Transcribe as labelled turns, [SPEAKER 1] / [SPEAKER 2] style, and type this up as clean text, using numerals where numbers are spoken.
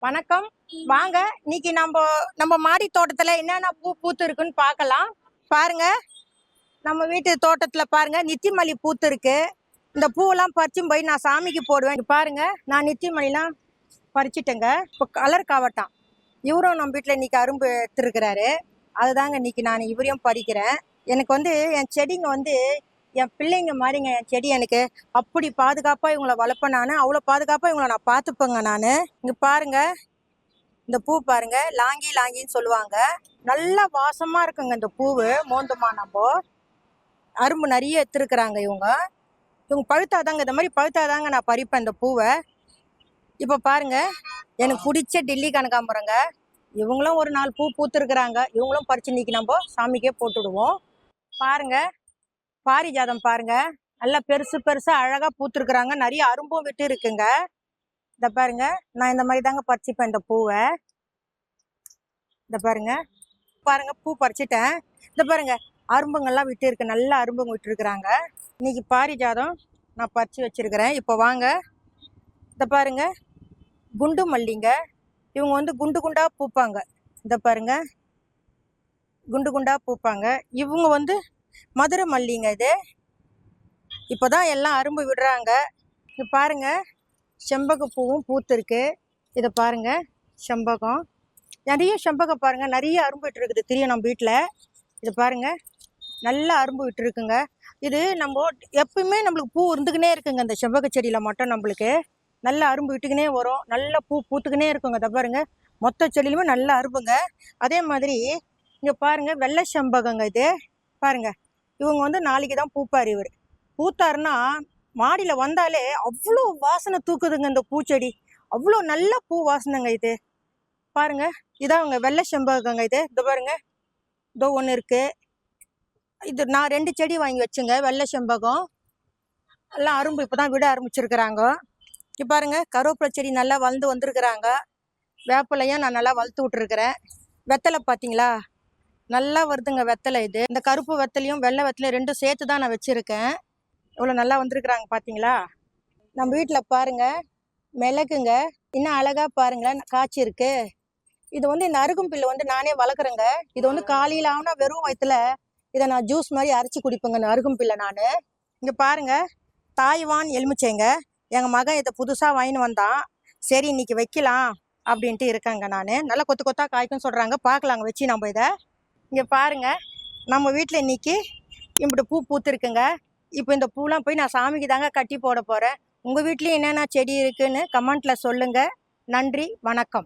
[SPEAKER 1] வணக்கம். வாங்க இன்னைக்கு நம்ம மாடி தோட்டத்துல என்னென்ன பூ பூத்து இருக்குன்னு பார்க்கலாம். பாருங்க, நம்ம வீட்டு தோட்டத்துல பாருங்க நித்தி மல்லி பூத்து இருக்கு. இந்த பூவெல்லாம் பறிச்சும் போய் நான் சாமிக்கு போடுவேன். இங்க பாருங்க, நான் நித்தி மல்லிலாம் பறிச்சிட்டேங்க. இப்போ கலர் காவட்டான் இவரும் நம்ம வீட்டுல இன்னைக்கு அரும்பு எடுத்துருக்கிறாரு. அதுதாங்க இன்னைக்கு நான் இவரையும் பறிக்கிறேன். எனக்கு என் செடிங்க என் பிள்ளைங்க மாதிரிங்க. என் செடி எனக்கு அப்படி பாதுகாப்பா இவங்களை வளர்ப்பேன். நான் அவ்வளோ பாதுகாப்பா இவங்களை நான் பார்த்துப்பேங்க. நான் இங்க பாருங்க, இந்த பூ பாருங்க, லாங்கி லாங்கின்னு சொல்லுவாங்க. நல்லா வாசமா இருக்குங்க இந்த பூவு. மோந்தமா நம்ம அரும்பு நிறைய எடுத்துருக்குறாங்க இவங்க. பழுத்தாதாங்க, இந்த மாதிரி பழுத்தாதாங்க நான் பறிப்பேன் இந்த பூவை. இப்போ பாருங்க, எனக்கு பிடிச்ச டில்லி கனகாம்பரங்க. இவங்களும் ஒரு 4 பூ பூத்துருக்குறாங்க. இவங்களும் பறிச்சு இன்னைக்கு நம்ம சாமிக்கே போட்டுடுவோம். பாருங்க, பாரிஜாதம் பாருங்க, நல்லா பெருசு பெருசா அழகா பூத்துருக்குறாங்க. நிறைய அரும்பும் விட்டு இருக்குங்க. இந்த பாருங்க, நான் இந்த மாதிரி தாங்க பறிச்சுப்பேன் இந்த பூவை. இந்த பாருங்க பாருங்க, பூ பறிச்சிட்டேன். இந்த பாருங்க, அரும்புங்கள்லாம் விட்டு இருக்கு. நல்லா அரும்புங்க விட்டு இருக்கிறாங்க. இன்னைக்கு பாரிஜாதம் நான் பறிச்சு வச்சிருக்கிறேன். இப்போ வாங்க, இந்த பாருங்க குண்டு மல்லிங்க. இவங்க குண்டு குண்டா பூப்பாங்க. இந்த பாருங்க, குண்டு குண்டா பூப்பாங்க. இவங்க மதுரை மல்லிங்க. இது இப்போதான் எல்லாம் அரும்பு விடுறாங்க. இது பாருங்க, செம்பக பூவும் பூத்துருக்கு. இதை பாருங்க, செம்பகம் நிறைய செம்பகம் பாருங்க, நிறைய அரும்பு விட்டு இருக்குது. தெரியும் நம்ம வீட்டில். இது பாருங்க, நல்லா அரும்பு விட்டு இருக்குங்க. இது நம்ம எப்பவுமே நம்மளுக்கு பூ இருந்துக்கினே இருக்குங்க. இந்த செம்பக செடியில் மட்டும் நம்மளுக்கு நல்ல அரும்பு விட்டுக்கினே வரும். நல்ல பூ பூத்துக்கினே இருக்குங்க. இதை பாருங்க, மொத்த செடியிலுமே நல்ல அரும்புங்க. அதே மாதிரி இங்கே பாருங்க, வெள்ளை செம்பகங்க. இது பாருங்க, இவங்க நாளைக்கு தான் பூப்பார். இவர் பூத்தாருன்னா மாடியில் வந்தாலே அவ்வளோ வாசனை தூக்குதுங்க இந்த பூச்செடி. அவ்வளோ நல்ல பூ வாசனைங்க. இது பாருங்க, இதான் அவங்க வெள்ளை செம்பகங்க. இது இந்த பாருங்க, இதோ ஒன்று இருக்கு. இது நான் 2 செடி வாங்கி வச்சுங்க. வெள்ளை செம்பகம் எல்லாம் அரும்பு இப்போதான் விட ஆரம்பிச்சிருக்கிறாங்க. இப்போ பாருங்க, கருவேப்பிலை செடி நல்லா வளர்ந்து வந்திருக்கிறாங்க. வேப்பிலையும் நான் நல்லா வளர்த்து விட்டுருக்குறேன். வெத்தலை பார்த்தீங்களா, நல்லா வருதுங்க வெத்தலை. இது இந்த கருப்பு வெத்தலையும் வெள்ளை வெத்தலையும் 2 சேர்த்து தான் நான் வச்சுருக்கேன். இவ்வளோ நல்லா வந்திருக்கிறாங்க பார்த்தீங்களா. நம்ம வீட்டில் பாருங்க, மிளகுங்க இன்னும் அழகா பாருங்களேன் காய்ச்சி இருக்கு. இது இந்த அருகம்பில்லை நானே வளர்க்குறேங்க. இது காலையில் ஆனால் வெறும் வயிற்றுல இதை நான் ஜூஸ் மாதிரி அரைச்சி குடிப்பேங்க. இந்த அருகம்பில்லை நான். இங்கே பாருங்க, தாய்வான் எலுமிச்சைங்க. எங்கள் மகன் இதை புதுசாக வாங்கின்னு வந்தான். சரி இன்னைக்கு வைக்கலாம் அப்படின்ட்டு இருக்காங்க. நான் நல்லா கொத்து கொத்தா காய்க்குன்னு சொல்கிறாங்க. பார்க்கலாங்க வச்சு நம்ம இதை. இங்கே பாருங்க, நம்ம வீட்டில் இன்னைக்கு இப்படி பூ பூத்துருக்குங்க. இப்போ இந்த பூலாம் போய் நான் சாமிக்கு தாங்க கட்டி போட போகிறேன். உங்கள் வீட்லேயும் என்னென்ன செடி இருக்குன்னு கமெண்ட்டில் சொல்லுங்கள். நன்றி, வணக்கம்.